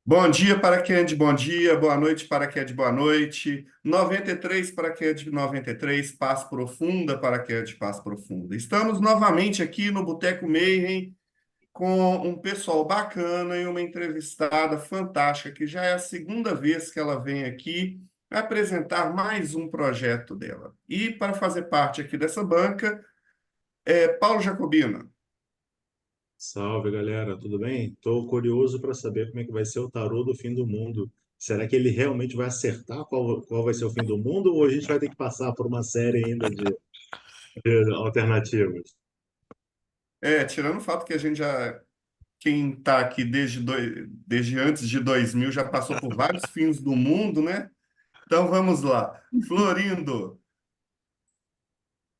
Bom dia para quem é de bom dia, boa noite para quem é de boa noite, 93 para quem é de 93, paz profunda para quem é de paz profunda. Estamos novamente aqui no Boteco Mayhem com um pessoal bacana e uma entrevistada fantástica, que já é a segunda vez que ela vem aqui apresentar mais um projeto dela. E para fazer parte aqui dessa banca é Paulo Jacobina. Salve, galera, tudo bem? Estou curioso para saber como é que vai ser o tarô do fim do mundo. Será que ele realmente vai acertar qual vai ser o fim do mundo ou a gente vai ter que passar por uma série ainda de alternativas? Tirando o fato que a gente já quem está aqui desde antes de 2000 já passou por vários fins do mundo, né? Então vamos lá. Florindo,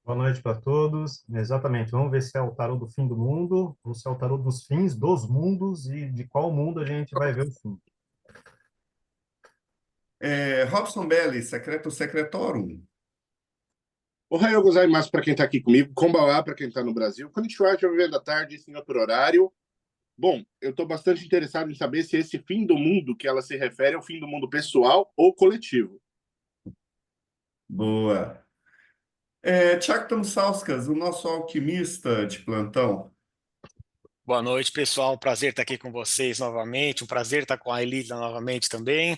Boa noite para todos. Exatamente, vamos ver se é o tarô do fim do mundo ou se é o tarô dos fins dos mundos e de qual mundo a gente vai ver o fim. Robson Belli, Secreto Secretorum. Ohayou gozaimasu para quem está aqui comigo, Konbanwa para quem está no Brasil, Konnichiwa, jovem da tarde, senhor por horário. Bom, eu estou bastante interessado em saber se esse fim do mundo que ela se refere é o fim do mundo pessoal ou coletivo. Boa. Tiago Tamussauskas, o nosso alquimista de plantão. Boa noite, pessoal. Um prazer estar aqui com vocês novamente. Um prazer estar com a Elisa novamente também.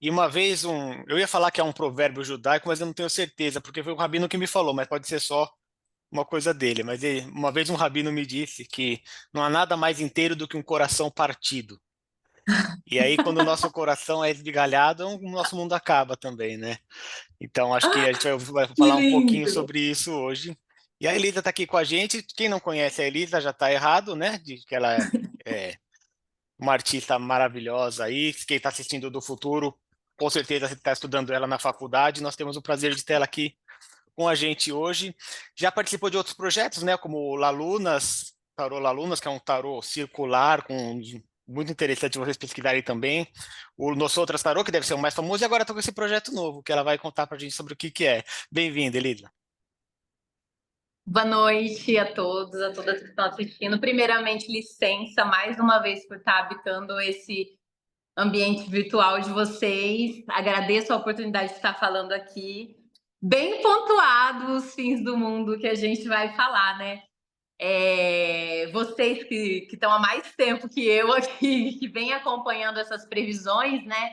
E uma vez eu ia falar que é um provérbio judaico, mas eu não tenho certeza, porque foi o rabino que me falou, mas pode ser só uma coisa dele. Mas uma vez um rabino me disse que não há nada mais inteiro do que um coração partido. E aí, quando o nosso coração é esmigalhado, o nosso mundo acaba também, né? Então, acho que a gente vai Que falar um pouquinho lindo! sobre isso hoje. E a Elisa está aqui com a gente. Quem não conhece a Elisa já está errado, né? De que ela é uma artista maravilhosa aí. Quem está assistindo do futuro, com certeza está estudando ela na faculdade. Nós temos o prazer de ter ela aqui com a gente hoje. Já participou de outros projetos, né? Como o Lalunas, Tarô Lalunas, que é um tarô circular com muito interessante vocês pesquisarem também. O Nosso Outras Tarô, que deve ser o mais famoso, e agora está com esse projeto novo, que ela vai contar para a gente sobre o que que é. Bem-vinda, Elisa. Boa noite a todos, a todas que estão assistindo. Primeiramente, licença mais uma vez por estar habitando esse ambiente virtual de vocês. Agradeço a oportunidade de estar falando aqui. Bem pontuado os fins do mundo que a gente vai falar, né? Vocês que estão há mais tempo que eu aqui, que vêm acompanhando essas previsões, né?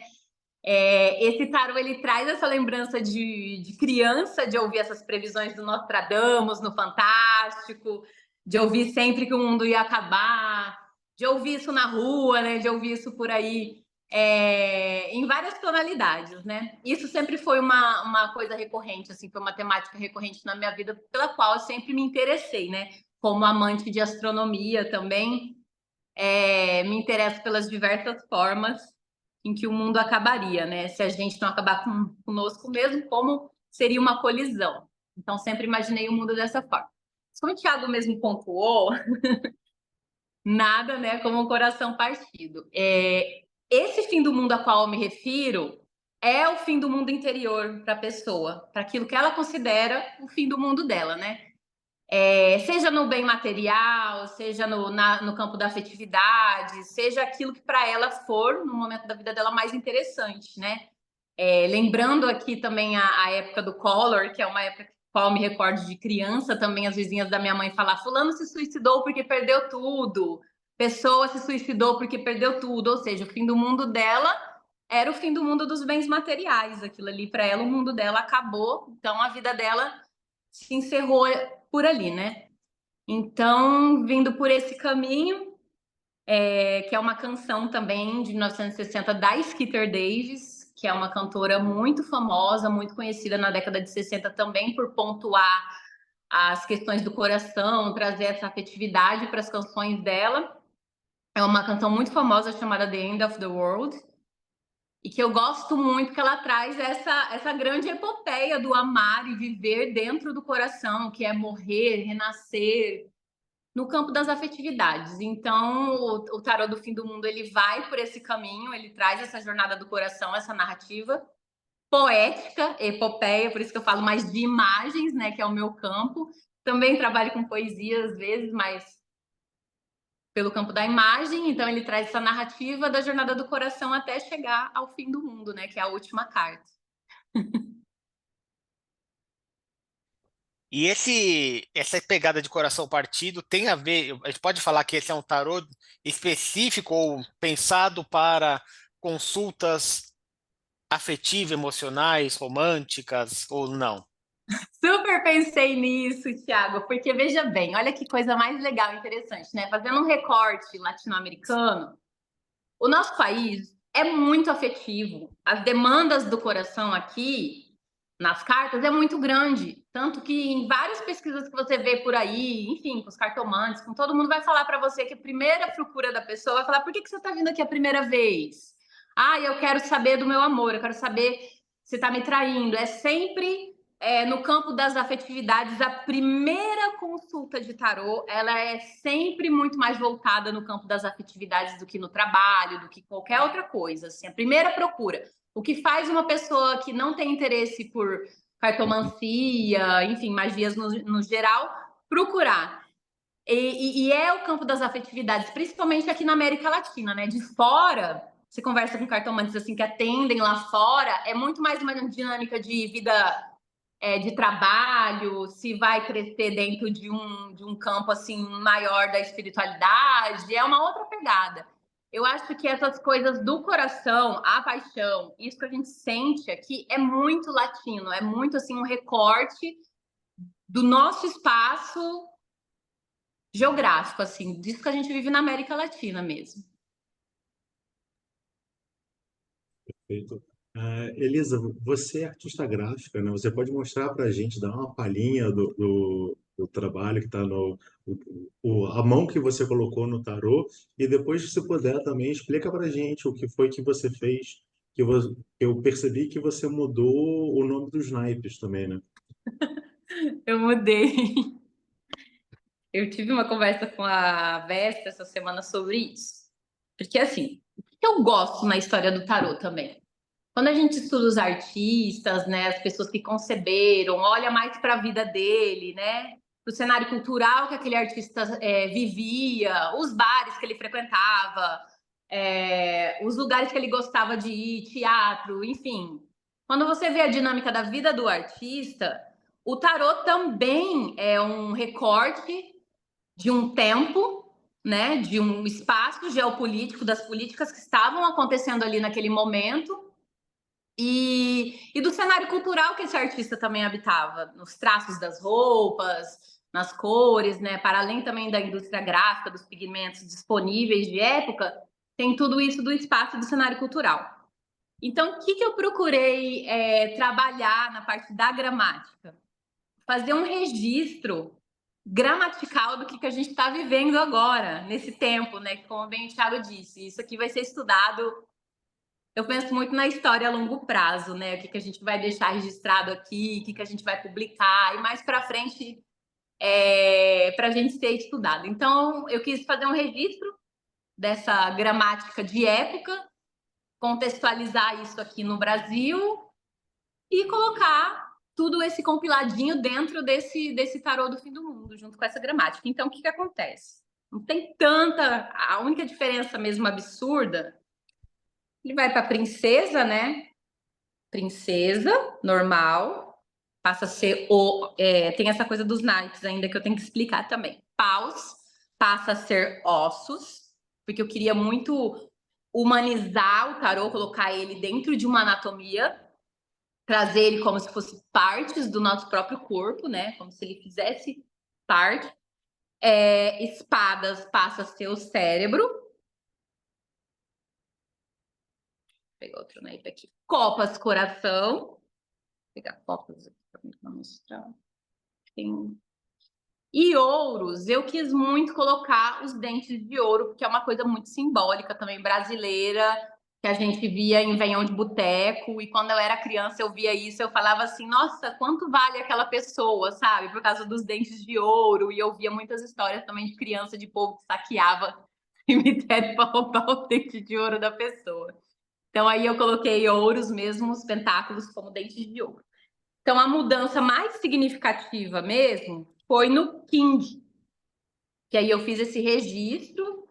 Esse tarô ele traz essa lembrança de criança, de ouvir essas previsões do Nostradamus no Fantástico, de ouvir sempre que o mundo ia acabar, de ouvir isso na rua, né? De ouvir isso por aí em várias tonalidades, né? Isso sempre foi uma coisa recorrente, assim, foi uma temática recorrente na minha vida, pela qual eu sempre me interessei, né? Como amante de astronomia também, me interesso pelas diversas formas em que o mundo acabaria, né? Se a gente não acabar conosco mesmo, como seria uma colisão. Então, sempre imaginei o mundo dessa forma. Mas como o Thiago mesmo pontuou, nada, né, como um coração partido. Esse fim do mundo a qual eu me refiro é o fim do mundo interior para a pessoa, para aquilo que ela considera o fim do mundo dela, né? Seja no bem material, seja no campo da afetividade, seja aquilo que para ela for, no momento da vida dela, mais interessante, né? Lembrando aqui também a época do Collor, que é uma época que qual eu me recordo de criança, também as vizinhas da minha mãe falar: fulano se suicidou porque perdeu tudo, pessoa se suicidou porque perdeu tudo, ou seja, o fim do mundo dela era o fim do mundo dos bens materiais, aquilo ali para ela, o mundo dela acabou, então a vida dela se encerrou por ali, né? Então, vindo por esse caminho, que é uma canção também de 1960 da Skeeter Davis, que é uma cantora muito famosa, muito conhecida na década de 60 também por pontuar as questões do coração, trazer essa afetividade para as canções dela. É uma canção muito famosa chamada The End of the World, e que eu gosto muito que ela traz essa grande epopeia do amar e viver dentro do coração, que é morrer, renascer, no campo das afetividades. Então, o tarô do fim do mundo, ele vai por esse caminho, ele traz essa jornada do coração, essa narrativa poética, epopeia, por isso que eu falo mais de imagens, né, que é o meu campo. Também trabalho com poesia às vezes, mas pelo campo da imagem, então ele traz essa narrativa da jornada do coração até chegar ao fim do mundo, né, que é a última carta. E essa pegada de coração partido tem a ver, a gente pode falar que esse é um tarô específico ou pensado para consultas afetivas, emocionais, românticas ou não? Super pensei nisso, Thiago, porque veja bem, olha que coisa mais legal e interessante, né? Fazendo um recorte latino-americano, o nosso país é muito afetivo. As demandas do coração aqui nas cartas é muito grande, tanto que em várias pesquisas que você vê por aí, enfim, com os cartomantes, com todo mundo vai falar para você que a primeira procura da pessoa vai falar: por que você está vindo aqui a primeira vez? Ah, eu quero saber do meu amor, eu quero saber se está me traindo. É sempre no campo das afetividades, a primeira consulta de tarô, ela é sempre muito mais voltada no campo das afetividades do que no trabalho, do que qualquer outra coisa. Assim, a primeira procura. O que faz uma pessoa que não tem interesse por cartomancia, enfim, magias no geral, procurar. E é o campo das afetividades, principalmente aqui na América Latina, né? De fora, você conversa com cartomantes assim que atendem lá fora, é muito mais uma dinâmica de vida, de trabalho, se vai crescer dentro de um campo assim maior da espiritualidade, é uma outra pegada. Eu acho que essas coisas do coração, a paixão, isso que a gente sente aqui é muito latino, é muito assim um recorte do nosso espaço geográfico, assim, disso que a gente vive na América Latina mesmo. Perfeito. Elisa, você é artista gráfica, né? Você pode mostrar para a gente, dar uma palhinha do trabalho que está a mão que você colocou no tarô, e depois, se puder, também explica para a gente o que foi que você fez, eu percebi que você mudou o nome dos naipes também, né? Eu mudei. Eu tive uma conversa com a Vesta essa semana sobre isso. Porque, assim, o que eu gosto na história do tarô também? Quando a gente estuda os artistas, né, as pessoas que conceberam, olha mais para a vida dele, né, para o cenário cultural que aquele artista vivia, os bares que ele frequentava, os lugares que ele gostava de ir, teatro, enfim. Quando você vê a dinâmica da vida do artista, o tarô também é um recorte de um tempo, né, de um espaço geopolítico, das políticas que estavam acontecendo ali naquele momento, e do cenário cultural que esse artista também habitava, nos traços das roupas, nas cores, né, para além também da indústria gráfica, dos pigmentos disponíveis de época, tem tudo isso do espaço do cenário cultural. Então, o que eu procurei trabalhar na parte da gramática? Fazer um registro gramatical do que a gente está vivendo agora, nesse tempo, né? Como bem o Thiago disse, isso aqui vai ser estudado. Eu penso muito na história a longo prazo, né? O que a gente vai deixar registrado aqui, o que a gente vai publicar, e mais para frente para a gente ser estudado. Então, eu quis fazer um registro dessa gramática de época, contextualizar isso aqui no Brasil e colocar tudo esse compiladinho dentro desse tarô do fim do mundo, junto com essa gramática. Então, o que acontece? Não tem tanta... A única diferença mesmo absurda, ele vai para princesa, né? Princesa, normal, passa a ser tem essa coisa dos naipes ainda que eu tenho que explicar também. Paus passa a ser ossos, porque eu queria muito humanizar o tarô, colocar ele dentro de uma anatomia, trazer ele como se fosse partes do nosso próprio corpo, né? Como se ele fizesse parte. Espadas passa a ser o cérebro. Vou pegar outro naipe aqui. Copas, coração. Vou pegar copas aqui para mostrar. E ouros, eu quis muito colocar os dentes de ouro, porque é uma coisa muito simbólica também brasileira, que a gente via em venhão de boteco, e quando eu era criança eu via isso, eu falava assim, nossa, quanto vale aquela pessoa, sabe? Por causa dos dentes de ouro, e eu via muitas histórias também de criança, de povo que saqueava cemitério para roubar o dente de ouro da pessoa. Então aí eu coloquei ouros mesmo, os pentáculos como dentes de ouro. Então a mudança mais significativa mesmo foi no King, que aí eu fiz esse registro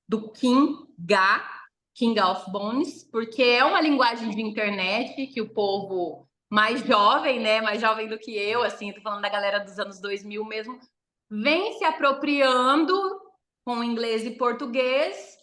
do King of Bones, porque é uma linguagem de internet que o povo mais jovem, né, mais jovem do que eu, assim, tô falando da galera dos anos 2000 mesmo, vem se apropriando com inglês e português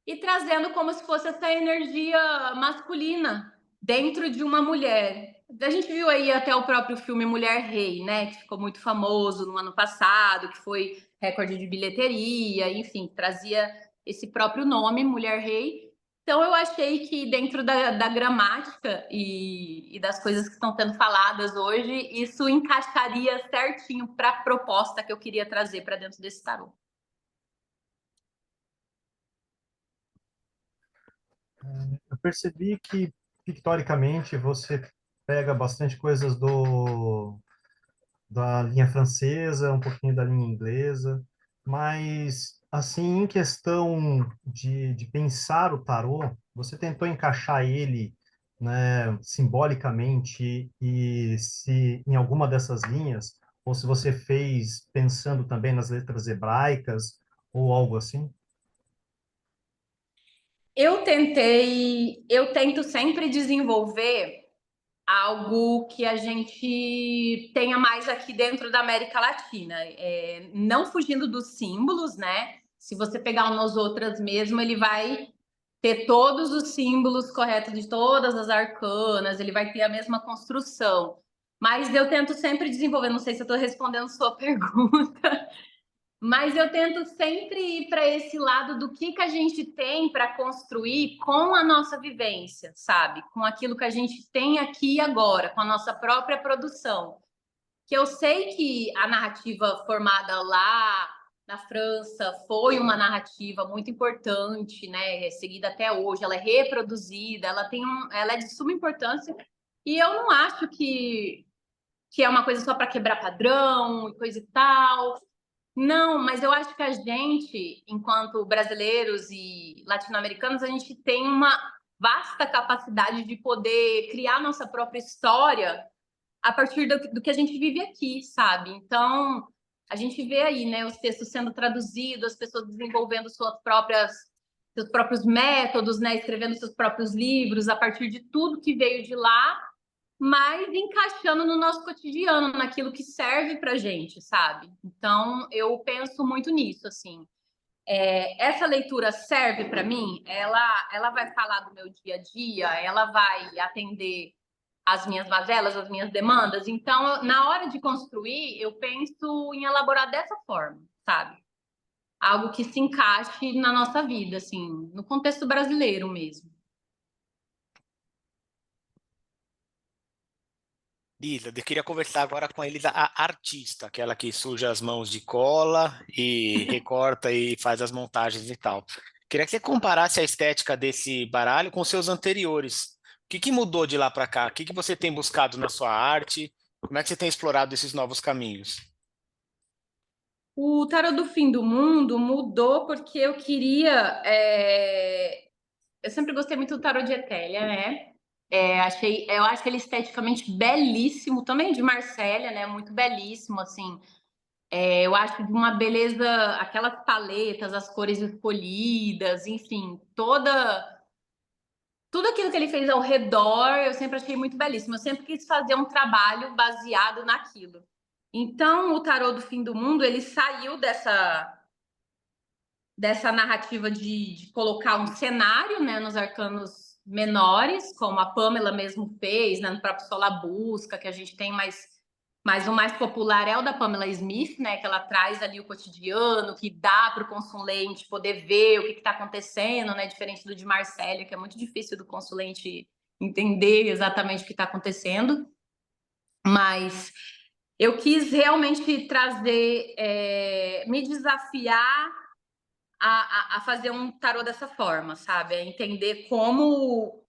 e trazendo como se fosse essa energia masculina dentro de uma mulher. A gente viu aí até o próprio filme Mulher Rei, né, que ficou muito famoso no ano passado, que foi recorde de bilheteria, enfim, trazia esse próprio nome, Mulher Rei. Então, eu achei que dentro da gramática e das coisas que estão sendo faladas hoje, isso encaixaria certinho para a proposta que eu queria trazer para dentro desse tarô. Eu percebi que, pictoricamente, você pega bastante coisas da linha francesa, um pouquinho da linha inglesa, mas, assim, em questão de pensar o tarô, você tentou encaixar ele, né, simbolicamente, e se em alguma dessas linhas, ou se você fez pensando também nas letras hebraicas, ou algo assim? Eu tento sempre desenvolver algo que a gente tenha mais aqui dentro da América Latina, não fugindo dos símbolos, né? Se você pegar o Nos Outras mesmo, ele vai ter todos os símbolos corretos de todas as arcanas, ele vai ter a mesma construção. Mas eu tento sempre desenvolver, não sei se eu estou respondendo sua pergunta, mas eu tento sempre ir para esse lado do que a gente tem para construir com a nossa vivência, sabe? Com aquilo que a gente tem aqui e agora, com a nossa própria produção. Que eu sei que a narrativa formada lá na França foi uma narrativa muito importante, né? Seguida até hoje, ela é reproduzida, ela é de suma importância. E eu não acho que é uma coisa só para quebrar padrão e coisa e tal. Não, mas eu acho que a gente, enquanto brasileiros e latino-americanos, a gente tem uma vasta capacidade de poder criar nossa própria história a partir do que a gente vive aqui, sabe? Então, a gente vê aí, né, os textos sendo traduzidos, as pessoas desenvolvendo seus próprios métodos, né, escrevendo seus próprios livros a partir de tudo que veio de lá, mas encaixando no nosso cotidiano, naquilo que serve pra gente, sabe? Então, eu penso muito nisso, assim. Essa leitura serve para mim? Ela vai falar do meu dia a dia? Ela vai atender as minhas mazelas, as minhas demandas? Então, na hora de construir, eu penso em elaborar dessa forma, sabe? Algo que se encaixe na nossa vida, assim, no contexto brasileiro mesmo. Lisa, eu queria conversar agora com a Elisa, a artista, aquela que suja as mãos de cola e recorta e faz as montagens e tal. Queria que você comparasse a estética desse baralho com seus anteriores. O que mudou de lá para cá? O que você tem buscado na sua arte? Como é que você tem explorado esses novos caminhos? O Tarot do Fim do Mundo mudou porque eu queria. Eu sempre gostei muito do Tarot de Etélia, né? Eu acho ele esteticamente belíssimo, também de Marsella, né? Muito belíssimo, assim. Eu acho de uma beleza, aquelas paletas, as cores escolhidas, enfim, tudo aquilo que ele fez ao redor, eu sempre achei muito belíssimo. Eu sempre quis fazer um trabalho baseado naquilo. Então, o Tarot do Fim do Mundo, ele saiu dessa narrativa de colocar um cenário, né, nos arcanos menores, como a Pamela mesmo fez, né, no próprio Solabusca, que a gente tem mas o mais popular é o da Pamela Smith, né, que ela traz ali o cotidiano, que dá para o consulente poder ver o que está acontecendo, né, diferente do de Marsella, que é muito difícil do consulente entender exatamente o que está acontecendo. Mas eu quis realmente trazer, me desafiar a fazer um tarô dessa forma, sabe? A entender como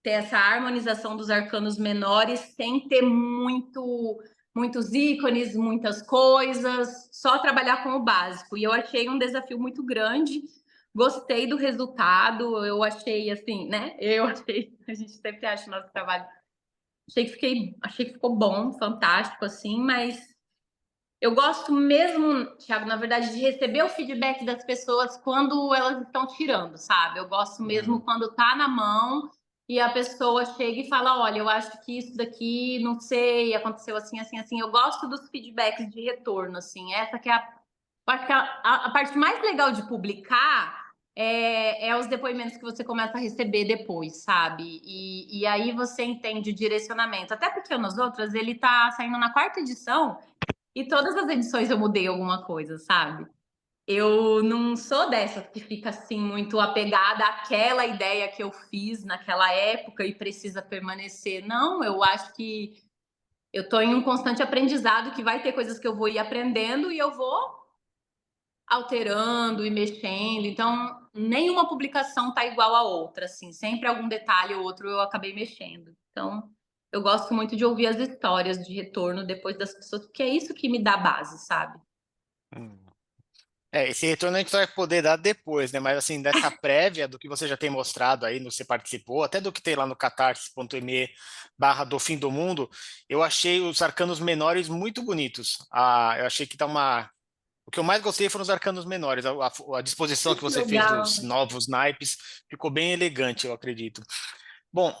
ter essa harmonização dos arcanos menores sem ter muitos ícones, muitas coisas, só trabalhar com o básico. E eu achei um desafio muito grande. Gostei do resultado, eu achei assim, né? A gente sempre acha o nosso trabalho. Achei que ficou bom, fantástico, assim, mas Eu gosto mesmo, Thiago, na verdade, de receber o feedback das pessoas quando elas estão tirando, sabe? Eu gosto mesmo quando tá na mão e a pessoa chega e fala: olha, eu acho que isso daqui, não sei, aconteceu assim, assim, assim. Eu gosto dos feedbacks de retorno, assim. Essa que é acho que a parte mais legal de publicar é os depoimentos que você começa a receber depois, sabe? E aí você entende o direcionamento. Até porque nas outras ele tá saindo na 4ª edição e todas as edições eu mudei alguma coisa, sabe? Eu não sou dessas que fica assim muito apegada àquela ideia que eu fiz naquela época e precisa permanecer. Não, eu acho que eu tô em um constante aprendizado que vai ter coisas que eu vou ir aprendendo e eu vou alterando e mexendo. Então, nenhuma publicação tá igual a outra, assim. Sempre algum detalhe ou outro eu acabei mexendo. Então, eu gosto muito de ouvir as histórias de retorno depois das pessoas, porque é isso que me dá base, sabe? Hum. Esse retorno a gente vai poder dar depois, né? Mas assim, dessa prévia do que você já tem mostrado aí, você participou, até do que tem lá no catarse.me/do fim do mundo, eu achei os arcanos menores muito bonitos. Eu achei que tá uma. O que eu mais gostei foram os arcanos menores. A disposição que você fez Legal. dos novos naipes ficou bem elegante, eu acredito. Bom,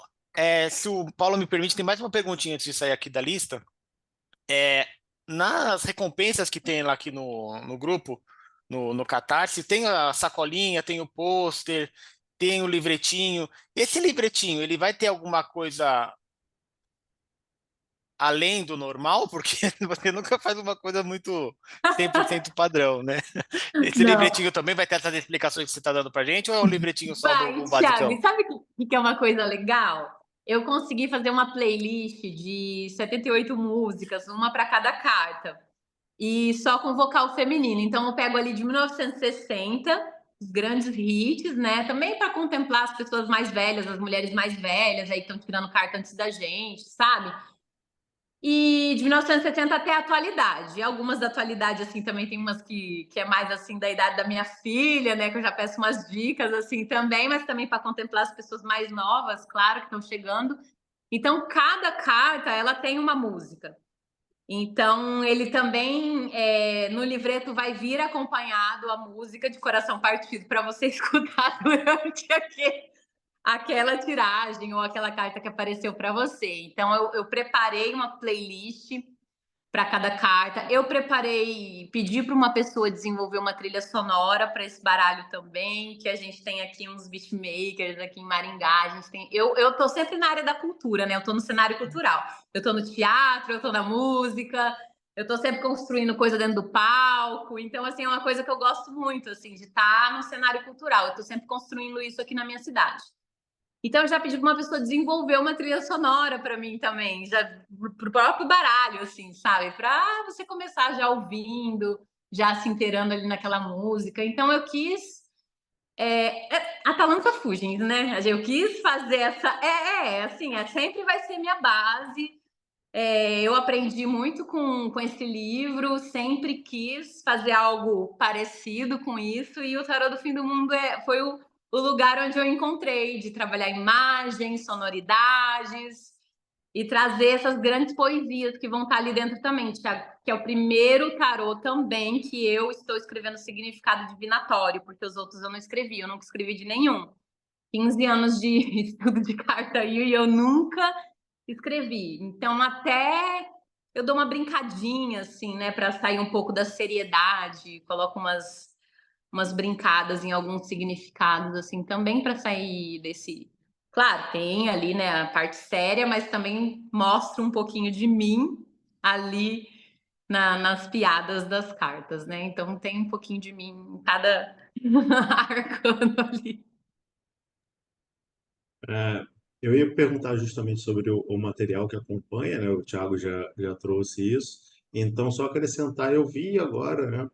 se o Paulo me permite, tem mais uma perguntinha antes de sair aqui da lista. Nas recompensas que tem lá aqui no grupo, no Catarse, tem a sacolinha, tem o pôster, tem o livretinho. Esse livretinho, ele vai ter alguma coisa além do normal? Porque você nunca faz uma coisa muito 100% padrão, né? Esse Não, livretinho também vai ter essas explicações que você está dando para gente, ou é um livretinho só vai, do Thiago. basicão? E sabe o que é uma coisa legal? Eu consegui fazer uma playlist de 78 músicas, uma para cada carta, e só com vocal feminino. Então, eu pego ali de 1960, os grandes hits, né? Também para contemplar as pessoas mais velhas, as mulheres mais velhas, aí que estão tirando carta antes da gente, sabe? E de 1970 até a atualidade. E algumas da atualidade, assim, também tem umas que é mais, assim, da idade da minha filha, né? Que eu já peço umas dicas, assim, também, mas também para contemplar as pessoas mais novas, claro, que estão chegando. Então, cada carta, ela tem uma música. Então, ele também, no livreto, vai vir acompanhado a música de Coração Partido para você escutar durante aquela tiragem ou aquela carta que apareceu para você. Então, eu preparei uma playlist para cada carta. Eu preparei, pedi para uma pessoa desenvolver uma trilha sonora para esse baralho também, que a gente tem aqui uns beatmakers aqui em Maringá. A gente tem, eu tô sempre na área da cultura, né? Eu tô no cenário cultural. Eu tô no teatro, eu tô na música, eu tô sempre construindo coisa dentro do palco. Então, assim, é uma coisa que eu gosto muito, assim, de estar no cenário cultural. Eu tô sempre construindo isso aqui na minha cidade. Então, eu já pedi para uma pessoa desenvolver uma trilha sonora para mim também, já pro próprio baralho, assim, sabe? Para você começar já ouvindo, já se inteirando ali naquela música. Então, eu quis. Atalanta Fugins, né? Eu quis fazer essa. Assim, sempre vai ser minha base. Eu aprendi muito com esse livro, sempre quis fazer algo parecido com isso, e o Tarô do Fim do Mundo foi o lugar onde eu encontrei de trabalhar imagens, sonoridades e trazer essas grandes poesias que vão estar ali dentro também, Thiago, que é o primeiro tarô também que eu estou escrevendo significado divinatório, porque os outros eu não escrevi, eu nunca escrevi de nenhum. 15 anos de estudo de carta aí e eu nunca escrevi. Então, até eu dou uma brincadinha, assim, né, para sair um pouco da seriedade, coloco umas brincadas em alguns significados, assim, também para sair desse. Claro, tem ali, né, a parte séria, mas também mostra um pouquinho de mim ali nas piadas das cartas, né? Então tem um pouquinho de mim em cada arcano ali. É, eu ia perguntar justamente sobre o material que acompanha, né? O Thiago já trouxe isso. Então, só acrescentar, eu vi agora, né,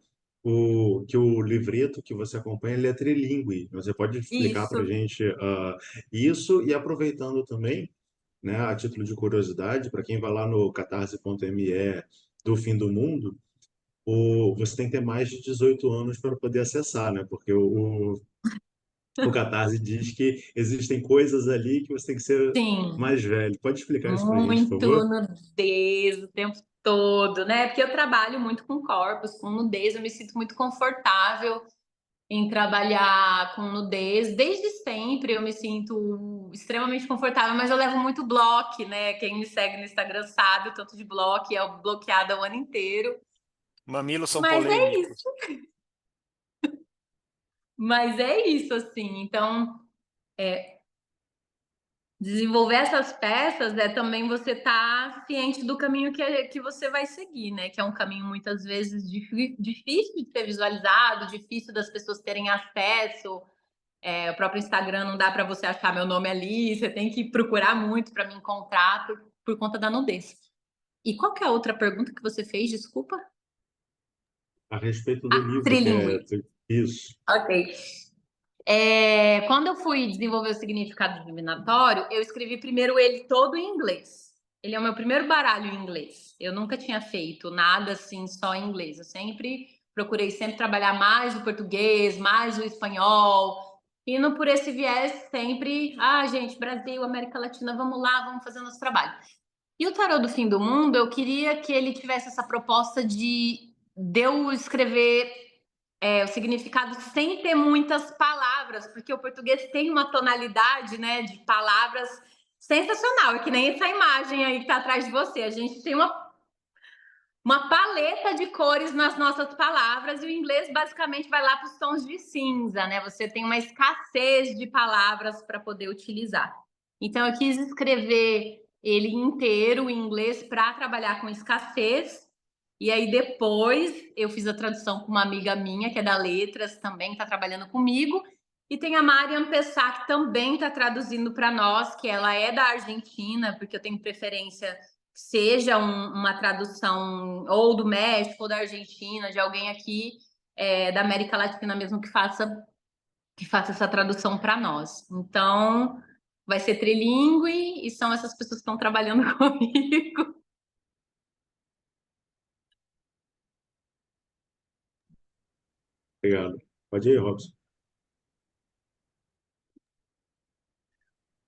que o livreto que você acompanha, ele é trilingue. Você pode explicar para a Isso. gente isso e aproveitando também, né, a título de curiosidade, para quem vai lá no catarse.me do Fim do Mundo, você tem que ter mais de 18 anos para poder acessar, né? Porque o Catarse diz que existem coisas ali que você tem que ser Sim. mais velho. Pode explicar isso para a gente, por Muito favor? nudez o tempo todo, né? Porque eu trabalho muito com corpos, com nudez, eu me sinto muito confortável em trabalhar com nudez. Desde sempre eu me sinto extremamente confortável, mas eu levo muito bloco, né? Quem me segue no Instagram sabe o tanto de bloco, é bloqueada o ano inteiro. Mamilos são Mas é isso. polêmicos. Mas é isso, assim. Então, desenvolver essas peças é também você estar ciente do caminho que você vai seguir, né? Que é um caminho muitas vezes difícil de ser visualizado, difícil das pessoas terem acesso. O próprio Instagram não dá para você achar meu nome ali, você tem que procurar muito para me encontrar por conta da nudez. E qual que é a outra pergunta que você fez? Desculpa. A respeito do livro, que é Trilingue. isso. Ok. Quando eu fui desenvolver o significado divinatório, eu escrevi primeiro ele todo em inglês. Ele é o meu primeiro baralho em inglês. Eu nunca tinha feito nada assim só em inglês. Eu procurei trabalhar mais o português, mais o espanhol, indo por esse viés sempre, gente, Brasil, América Latina, vamos lá, vamos fazer nosso trabalho. E o tarô do fim do mundo, eu queria que ele tivesse essa proposta de eu escrever o significado sem ter muitas palavras, porque o português tem uma tonalidade, né, de palavras sensacional. É que nem essa imagem aí que está atrás de você. A gente tem uma paleta de cores nas nossas palavras, e o inglês basicamente vai lá para os tons de cinza, né? Você tem uma escassez de palavras para poder utilizar. Então, eu quis escrever ele inteiro em inglês para trabalhar com escassez. E aí, depois, eu fiz a tradução com uma amiga minha, que é da Letras, também está trabalhando comigo. E tem a Mariam Pessá, que também está traduzindo para nós, que ela é da Argentina, porque eu tenho preferência seja uma tradução ou do México ou da Argentina, de alguém aqui da América Latina mesmo que faça essa tradução para nós. Então, vai ser trilingue e são essas pessoas que estão trabalhando comigo. Obrigado. Pode ir, Robson.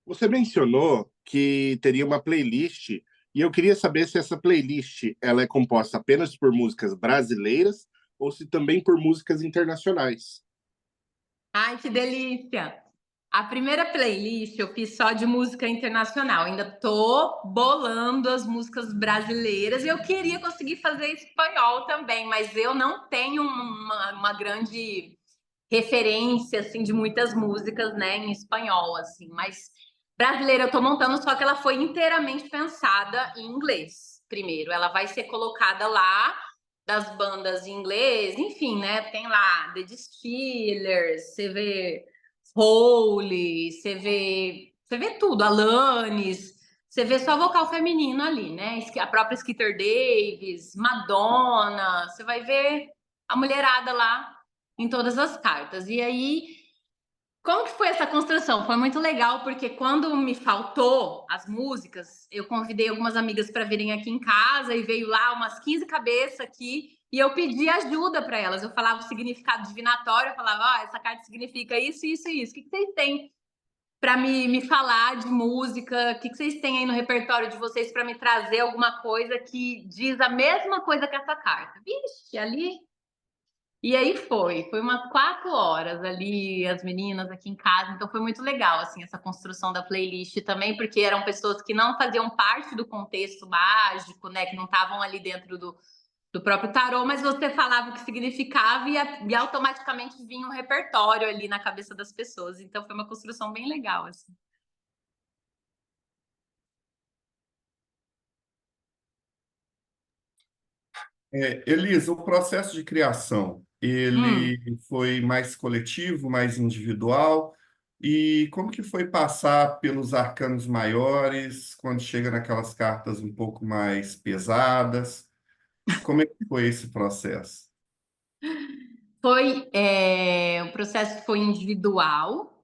Você mencionou que teria uma playlist e eu queria saber se essa playlist ela é composta apenas por músicas brasileiras ou se também por músicas internacionais. Ai, que delícia! A primeira playlist eu fiz só de música internacional. Ainda tô bolando as músicas brasileiras e eu queria conseguir fazer espanhol também, mas eu não tenho uma grande referência assim de muitas músicas, né, em espanhol assim, mas brasileira eu tô montando, só que ela foi inteiramente pensada em inglês. Primeiro, ela vai ser colocada lá das bandas em inglês, enfim, né? Tem lá The Distillers, você vê Hole, você vê tudo, Alanis, você vê só vocal feminino ali, né? A própria Skeeter Davis, Madonna, você vai ver a mulherada lá em todas as cartas. E aí, como que foi essa construção? Foi muito legal, porque quando me faltou as músicas, eu convidei algumas amigas para virem aqui em casa e veio lá umas 15 cabeças aqui e eu pedi ajuda para elas. Eu falava o significado divinatório, eu falava, essa carta significa isso, isso e isso. O que vocês têm para me falar de música? O que vocês têm aí no repertório de vocês para me trazer alguma coisa que diz a mesma coisa que essa carta? Vixe, ali. E aí foi umas 4 horas ali, as meninas aqui em casa, então foi muito legal, assim, essa construção da playlist também, porque eram pessoas que não faziam parte do contexto mágico, né, que não estavam ali dentro do próprio tarô, mas você falava o que significava e automaticamente vinha um repertório ali na cabeça das pessoas, então foi uma construção bem legal, assim. Elisa, o processo de criação, Hum. ele foi mais coletivo, mais individual? E como que foi passar pelos arcanos maiores, quando chega naquelas cartas um pouco mais pesadas? Como é que foi esse processo? O processo foi individual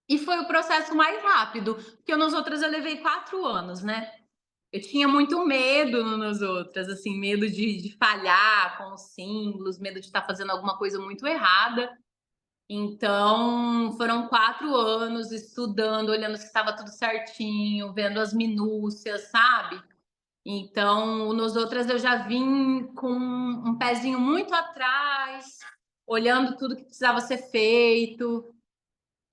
e foi o processo mais rápido, porque nas outras eu levei 4 anos, né? Eu tinha muito medo nas outras, assim, medo de falhar com os símbolos, medo de estar fazendo alguma coisa muito errada. Então, foram 4 anos estudando, olhando se estava tudo certinho, vendo as minúcias, sabe? Então, nos outras eu já vim com um pezinho muito atrás, olhando tudo que precisava ser feito.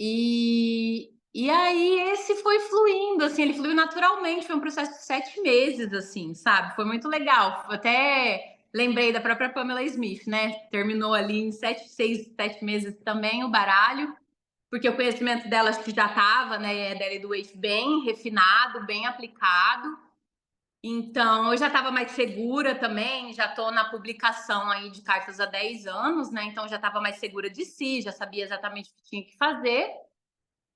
E aí esse foi fluindo, assim, ele fluiu naturalmente, foi um processo de 7 meses, assim, sabe? Foi muito legal. Até lembrei da própria Pamela Smith, né? Terminou ali em 7 meses também o baralho, porque o conhecimento dela acho que já estava, né, dela e do Waite bem refinado, bem aplicado. Então, eu já estava mais segura também, já estou na publicação aí de cartas há 10 anos, né? Então, já estava mais segura de si, já sabia exatamente o que tinha que fazer.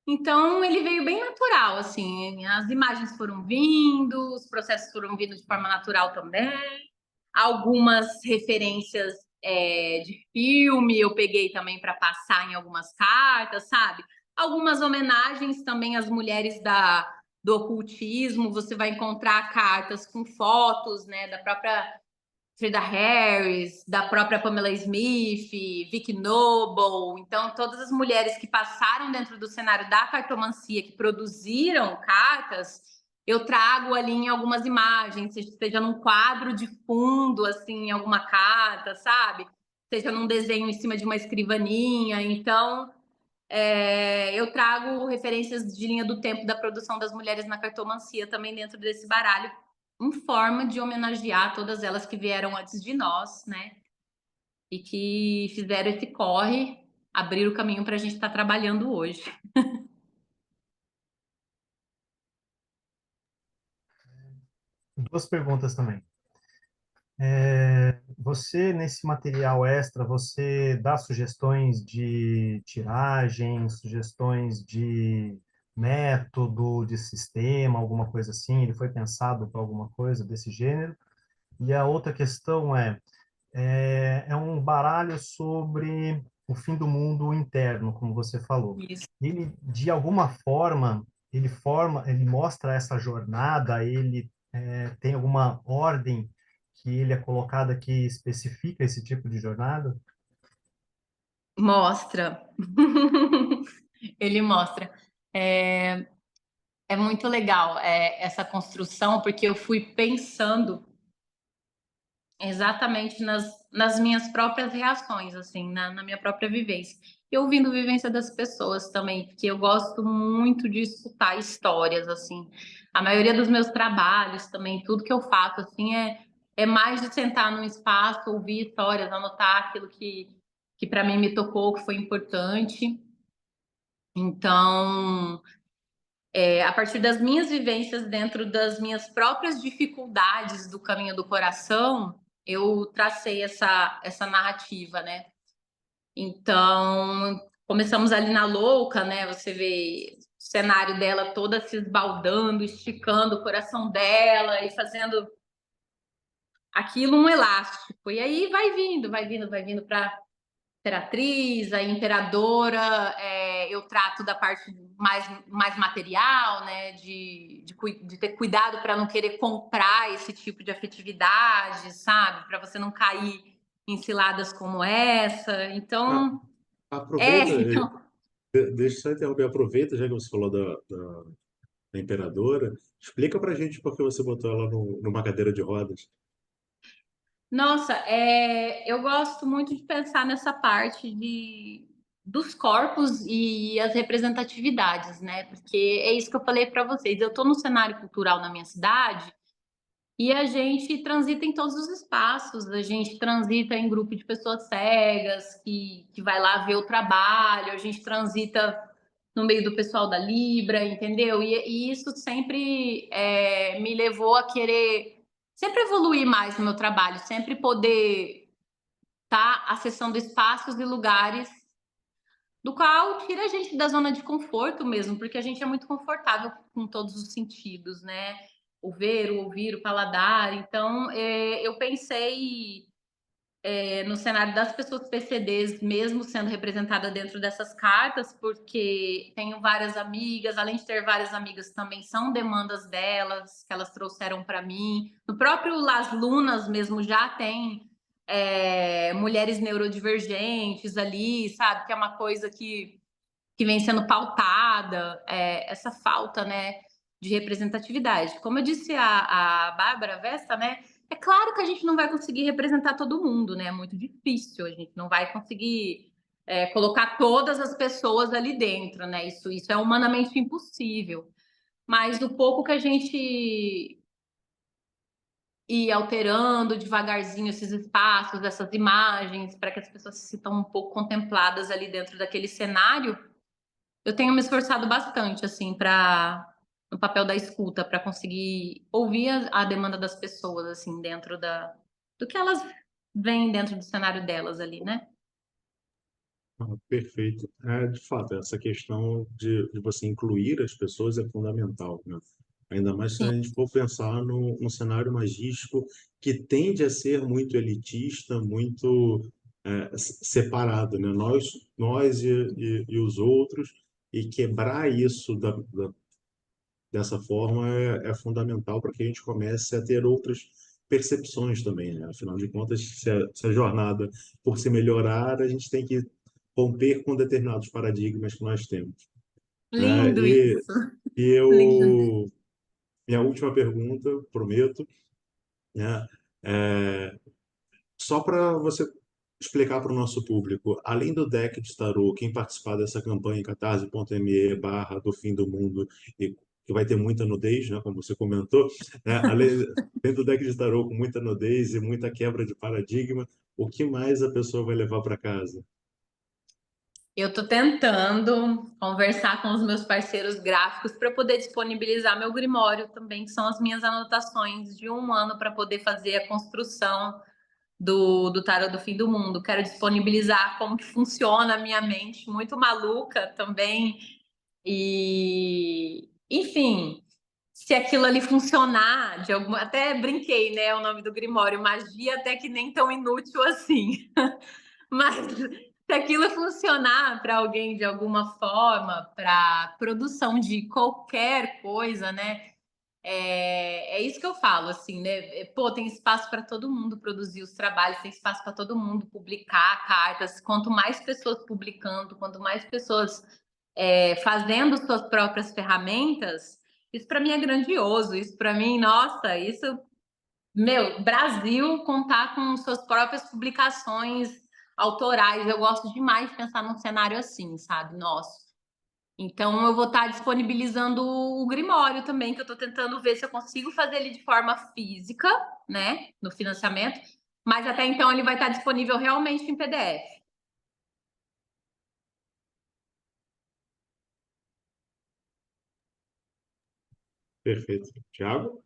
Então, ele veio bem natural, assim, as imagens foram vindo, os processos foram vindo de forma natural também. Algumas referências de filme eu peguei também para passar em algumas cartas, sabe? Algumas homenagens também às mulheres do ocultismo, você vai encontrar cartas com fotos, né, da própria Frida Harris, da própria Pamela Smith, Vicky Noble. Então, todas as mulheres que passaram dentro do cenário da cartomancia, que produziram cartas, eu trago ali em algumas imagens, seja num quadro de fundo, assim, em alguma carta, sabe? Seja num desenho em cima de uma escrivaninha. Então, eu trago referências de linha do tempo da produção das mulheres na cartomancia também dentro desse baralho, em forma de homenagear todas elas que vieram antes de nós, né? E que fizeram esse corre, abrir o caminho para a gente estar trabalhando hoje. Duas perguntas também. Você, nesse material extra, você dá sugestões de tiragem, sugestões de método, de sistema, alguma coisa assim? Ele foi pensado para alguma coisa desse gênero? E a outra questão é um baralho sobre o fim do mundo interno, como você falou. Isso. Ele, de alguma forma, ele mostra essa jornada, ele tem alguma ordem que ele é colocada que especifica esse tipo de jornada? Mostra. Ele mostra. É muito legal essa construção, porque eu fui pensando exatamente nas minhas próprias reações, assim, na minha própria vivência. E ouvindo a vivência das pessoas também, porque eu gosto muito de escutar histórias, assim. A maioria dos meus trabalhos também, tudo que eu faço, assim, é mais de sentar num espaço, ouvir histórias, anotar aquilo que para mim me tocou, que foi importante. Então, a partir das minhas vivências dentro das minhas próprias dificuldades do caminho do coração, eu tracei essa narrativa, né? Então, começamos ali na louca, né? Você vê o cenário dela toda se esbaldando, esticando o coração dela e fazendo aquilo um elástico. E aí vai vindo para Imperatriz, a Imperadora, eu trato da parte mais material, né, de ter cuidado para não querer comprar esse tipo de afetividade, sabe, para você não cair em ciladas como essa. Ah, Então, aproveita, então, deixa eu só interromper, aproveita, já que você falou da Imperadora, explica pra gente por que você botou ela numa cadeira de rodas. nossa, eu gosto muito de pensar nessa parte dos corpos e as representatividades, né? Porque é isso que eu falei para vocês. Eu estou no cenário cultural na minha cidade e a gente transita em todos os espaços. A gente transita em grupo de pessoas cegas que vai lá ver o trabalho. A gente transita no meio do pessoal da Libra, entendeu? E isso sempre me levou a querer sempre evoluir mais no meu trabalho, sempre poder estar acessando espaços e lugares do qual tira a gente da zona de conforto mesmo, porque a gente é muito confortável com todos os sentidos, né? O ver, o ouvir, o paladar. Então, eu pensei no cenário das pessoas PCDs, mesmo sendo representada dentro dessas cartas, porque tenho várias amigas, além de ter várias amigas, também são demandas delas, que elas trouxeram para mim. No próprio Las Lunas mesmo já tem mulheres neurodivergentes ali, sabe? Que é uma coisa que vem sendo pautada, essa falta, né? de representatividade. Como eu disse a Bárbara Vesta, né? É claro que a gente não vai conseguir representar todo mundo, né? É muito difícil, a gente não vai conseguir colocar todas as pessoas ali dentro, né? Isso é humanamente impossível. Mas o pouco que a gente ir alterando devagarzinho esses espaços, essas imagens, para que as pessoas se sintam um pouco contempladas ali dentro daquele cenário, eu tenho me esforçado bastante, assim, no papel da escuta, para conseguir ouvir a demanda das pessoas, assim, dentro do que elas veem dentro do cenário delas ali, né? Perfeito. De fato, essa questão de você incluir as pessoas é fundamental, né? Ainda mais se Sim, a gente for pensar num cenário magístico que tende a ser muito elitista, muito separado, né? Nós e os outros, e quebrar isso dessa forma é fundamental para que a gente comece a ter outras percepções também, né? Afinal de contas, se a jornada por se melhorar, a gente tem que romper com determinados paradigmas que nós temos, né? lindo E, isso. e Lindo. minha última pergunta, prometo, né? É, só para você explicar para o nosso público, além do deck de tarô, quem participar dessa campanha em catarse.me/do fim do mundo, e que vai ter muita nudez, né, como você comentou, né, além do deck de tarô com muita nudez e muita quebra de paradigma, o que mais a pessoa vai levar para casa? Eu estou tentando conversar com os meus parceiros gráficos para poder disponibilizar meu Grimório também, que são as minhas anotações de um ano para poder fazer a construção do Tarot do Fim do Mundo. Quero disponibilizar como que funciona a minha mente, muito maluca também. E, enfim, se aquilo ali funcionar, até brinquei, né? O nome do Grimório, magia até que nem tão inútil assim. Mas se aquilo funcionar para alguém de alguma forma, para produção de qualquer coisa, né? É isso que eu falo, assim, né? Pô, tem espaço para todo mundo produzir os trabalhos, tem espaço para todo mundo publicar cartas. Quanto mais pessoas publicando, quanto mais pessoas fazendo suas próprias ferramentas, isso para mim é grandioso. Isso para mim, nossa, isso, meu, Brasil contar com suas próprias publicações autorais. Eu gosto demais de pensar num cenário assim, sabe? Nosso. Então, eu vou estar disponibilizando o Grimório também, que eu estou tentando ver se eu consigo fazer ele de forma física, né, no financiamento, mas até então ele vai estar disponível realmente em PDF. Perfeito. Tiago?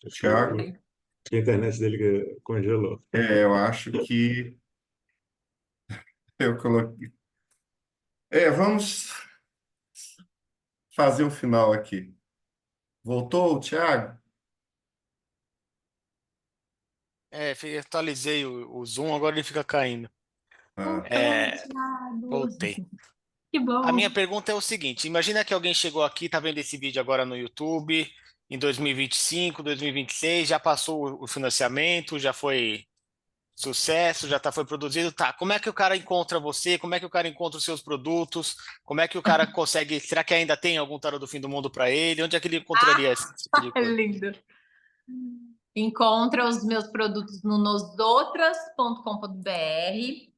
Acho Tiago, que a internet dele congelou. eu acho que eu coloquei. Vamos fazer o final aqui. Voltou, Tiago? Atualizei o Zoom, agora ele fica caindo. Ah, Voltou, É, Thiago. voltei. Que A bom. minha pergunta é o seguinte: imagina que alguém chegou aqui, tá vendo esse vídeo agora no YouTube, em 2025, 2026, já passou o financiamento, já foi sucesso, foi produzido, tá? Como é que o cara encontra você? Como é que o cara encontra os seus produtos? Como é que o cara consegue? Será que ainda tem algum tarô do fim do mundo para ele? Onde é que ele encontraria esse tipo de coisa? Lindo. Encontra os meus produtos no nosotras.com.br.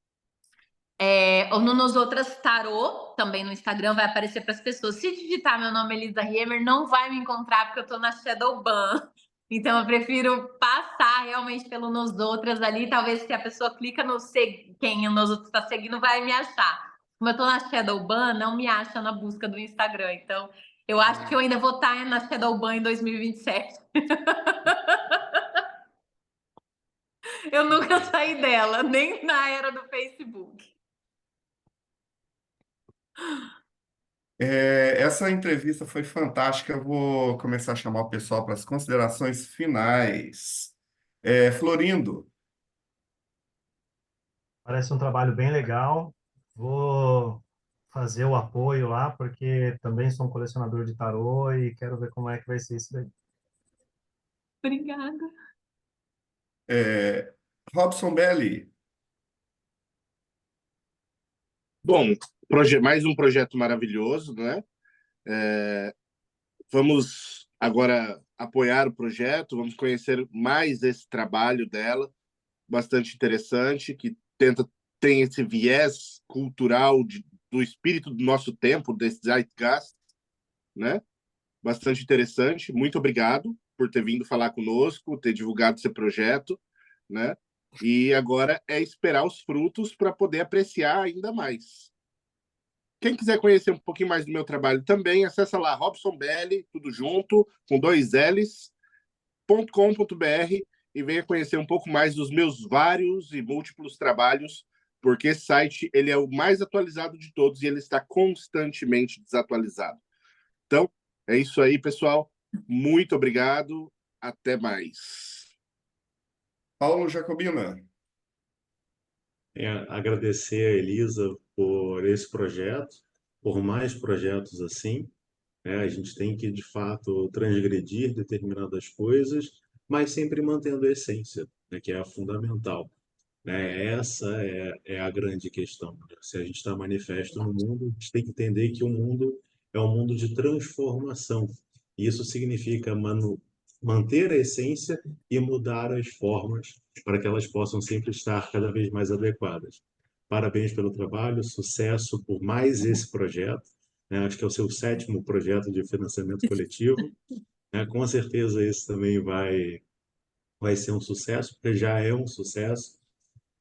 Ou no Nosotras Tarô, também no Instagram, vai aparecer para as pessoas. Se digitar meu nome Elisa Riemer, não vai me encontrar, porque eu estou na Shadowban. Então, eu prefiro passar realmente pelo Nosotras ali. Talvez se a pessoa clica no quem o Nosotras está seguindo, vai me achar. Como eu estou na Shadowban, não me acha na busca do Instagram. Então, eu acho que eu ainda vou estar na Shadowban em 2027. Eu nunca saí dela, nem na era do Facebook. Essa entrevista foi fantástica. Eu vou começar a chamar o pessoal para as considerações finais. Florindo, Parece um trabalho bem legal. Vou fazer o apoio lá, porque também sou um colecionador de tarô e quero ver como é que vai ser isso daí. Obrigada. Robson Belli, Bom, mais um projeto maravilhoso, né? Vamos agora apoiar o projeto, vamos conhecer mais esse trabalho dela, bastante interessante, que tem esse viés cultural do espírito do nosso tempo, desse Zeitgeist, né? Bastante interessante. Muito obrigado por ter vindo falar conosco, ter divulgado esse projeto, né? E agora é esperar os frutos para poder apreciar ainda mais. Quem quiser conhecer um pouquinho mais do meu trabalho também, acessa lá Robson BL, tudo junto, com 2 L's, .com.br, e venha conhecer um pouco mais dos meus vários e múltiplos trabalhos, porque esse site ele é o mais atualizado de todos e ele está constantemente desatualizado. Então, é isso aí, pessoal. Muito obrigado. Até mais. Paulo Jacobina. Agradecer a Elisa por esse projeto, por mais projetos assim, né? A gente tem que, de fato, transgredir determinadas coisas, mas sempre mantendo a essência, né, que é a fundamental, né? Essa é a grande questão, né? Se a gente está manifesto no mundo, a gente tem que entender que o mundo é um mundo de transformação. E isso significa manter a essência e mudar as formas para que elas possam sempre estar cada vez mais adequadas. Parabéns pelo trabalho, sucesso por mais esse projeto, né? Acho que é o seu 7º projeto de financiamento coletivo, né? Com certeza esse também vai ser um sucesso, porque já é um sucesso,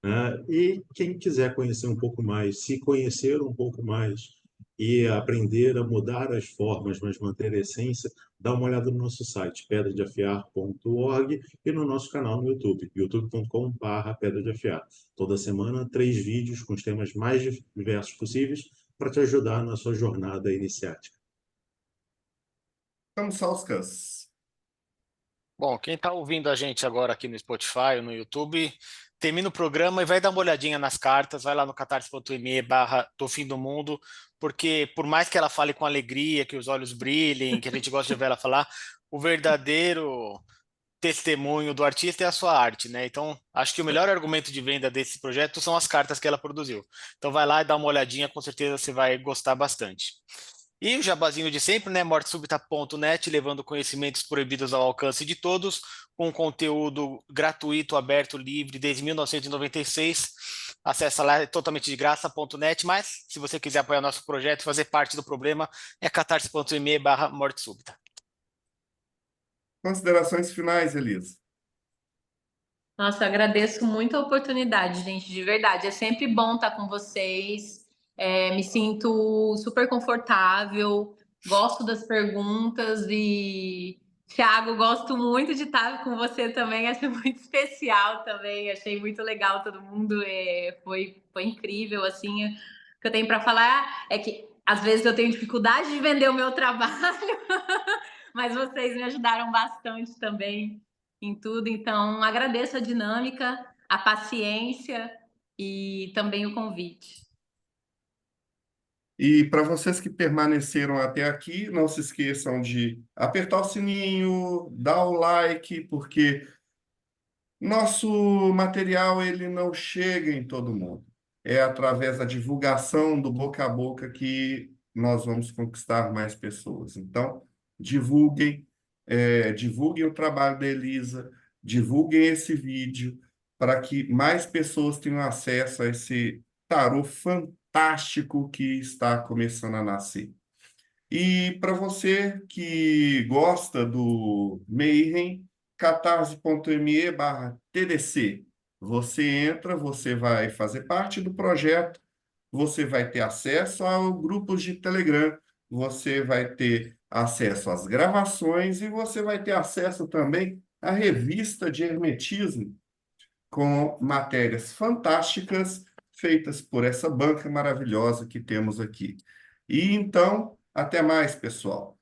né? E quem quiser conhecer um pouco mais, se conhecer um pouco mais e aprender a mudar as formas, mas manter a essência, dá uma olhada no nosso site, pedradeafiar.org, e no nosso canal no YouTube, youtube.com/Pedra de Afiar. Toda semana, 3 vídeos com os temas mais diversos possíveis para te ajudar na sua jornada iniciática. Sauskas. Bom, quem está ouvindo a gente agora aqui no Spotify ou no YouTube, termina o programa e vai dar uma olhadinha nas cartas, vai lá no catarse.me/do fim do mundo, porque por mais que ela fale com alegria, que os olhos brilhem, que a gente gosta de ver ela falar, o verdadeiro testemunho do artista é a sua arte, né? Então, acho que o melhor argumento de venda desse projeto são as cartas que ela produziu. Então, vai lá e dá uma olhadinha, com certeza você vai gostar bastante. E o jabazinho de sempre, né? mortesubita.net, levando conhecimentos proibidos ao alcance de todos, com conteúdo gratuito, aberto, livre, desde 1996. Acesse lá, é totalmente de graça.net, mas se você quiser apoiar nosso projeto e fazer parte do problema, é catarse.me/mortesubita. Considerações finais, Elisa. Nossa, eu agradeço muito a oportunidade, gente, de verdade. É sempre bom estar com vocês. Me sinto super confortável, gosto das perguntas e, Thiago, gosto muito de estar com você também. Acho muito especial também. Achei muito legal todo mundo. Foi incrível, assim. O que eu tenho para falar é que às vezes eu tenho dificuldade de vender o meu trabalho, mas vocês me ajudaram bastante também em tudo. Então, agradeço a dinâmica, a paciência e também o convite. E para vocês que permaneceram até aqui, não se esqueçam de apertar o sininho, dar o like, porque nosso material ele não chega em todo mundo. É através da divulgação do boca a boca que nós vamos conquistar mais pessoas. Então, divulguem, divulguem o trabalho da Elisa, divulguem esse vídeo para que mais pessoas tenham acesso a esse tarô fantástico que está começando a nascer. E para você que gosta do Mayhem, catarse.me/TDC. Você entra, você vai fazer parte do projeto, você vai ter acesso ao grupos de Telegram, você vai ter acesso às gravações e você vai ter acesso também à revista de hermetismo com matérias fantásticas feitas por essa banca maravilhosa que temos aqui. E então, até mais, pessoal.